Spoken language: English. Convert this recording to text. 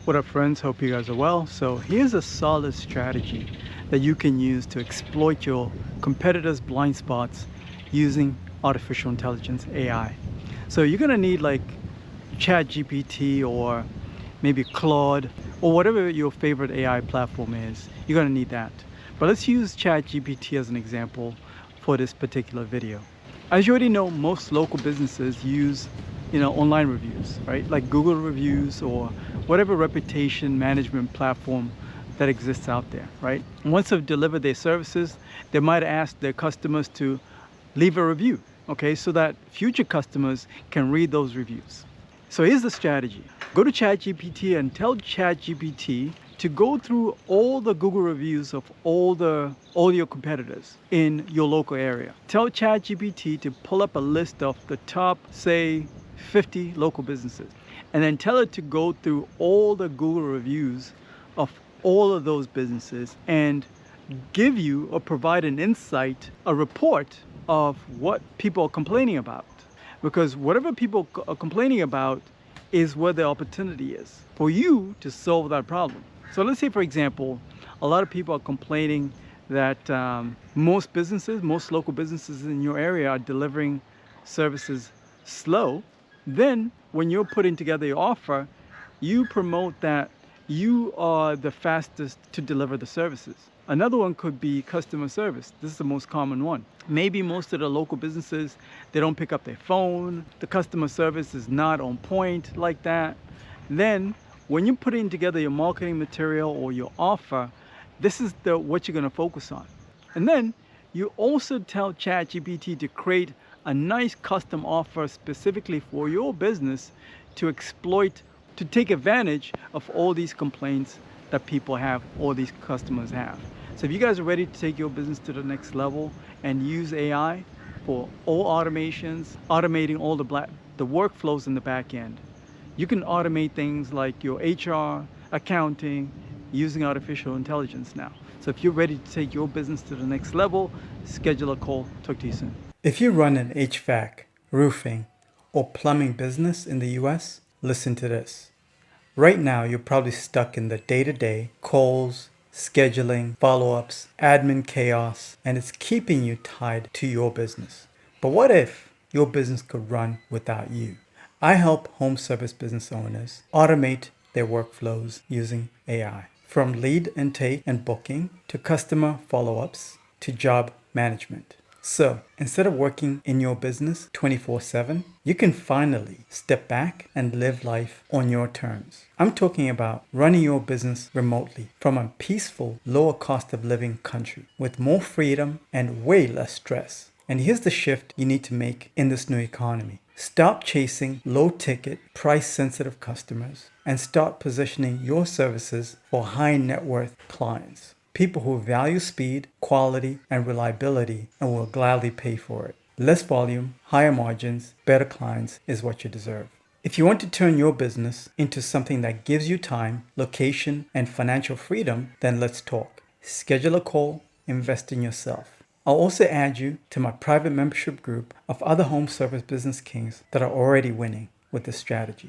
What up, friends? Hope you guys are well. So here's a solid strategy that you can use to exploit your competitors' blind spots using artificial intelligence, AI. So you're gonna need like ChatGPT or maybe Claude or whatever your favorite AI platform is. You're gonna need that. But let's use ChatGPT as an example for this particular video. As you already know, most local businesses use online reviews, right? Like Google reviews or whatever reputation management platform that exists out there, right? Once they've delivered their services, they might ask their customers to leave a review, okay? So that future customers can read those reviews. So here's the strategy. Go to ChatGPT and tell ChatGPT to go through all the Google reviews of all your competitors in your local area. Tell ChatGPT to pull up a list of the top, say, 50 local businesses, and then tell it to go through all the Google reviews of all of those businesses and give you or provide an insight, a report of what people are complaining about. Because whatever people are complaining about is where the opportunity is for you to solve that problem. So let's say, for example, a lot of people are complaining that most local businesses in your area are delivering services slow. Then when you're putting together your offer, you promote that you are the fastest to deliver the services. Another one could be customer service. This is the most common one. Maybe most of the local businesses, they don't pick up their phone. The customer service is not on point like that. Then when you're putting together your marketing material or your offer, this is what you're going to focus on. And then you also tell ChatGPT to create a nice custom offer specifically for your business to take advantage of all these complaints that people have, all these customers have. So if you guys are ready to take your business to the next level and use AI for all automations, automating all the workflows in the back end, you can automate things like your HR, accounting, using artificial intelligence now. So if you're ready to take your business to the next level, schedule a call. Talk to you soon. If you run an HVAC, roofing, or plumbing business in the US, listen to this. Right now, you're probably stuck in the day-to-day calls, scheduling, follow-ups, admin chaos, and it's keeping you tied to your business. But what if your business could run without you? I help home service business owners automate their workflows using AI. From lead intake and booking to customer follow-ups to job management. So instead of working in your business 24/7, you can finally step back and live life on your terms. I'm talking about running your business remotely from a peaceful, lower cost of living country with more freedom and way less stress. And here's the shift you need to make in this new economy. Stop chasing low-ticket, price-sensitive customers and start positioning your services for high-net-worth clients. People who value speed, quality, and reliability and will gladly pay for it. Less volume, higher margins, better clients is what you deserve. If you want to turn your business into something that gives you time, location, and financial freedom, then let's talk. Schedule a call, invest in yourself. I'll also add you to my private membership group of other home service business kings that are already winning with this strategy.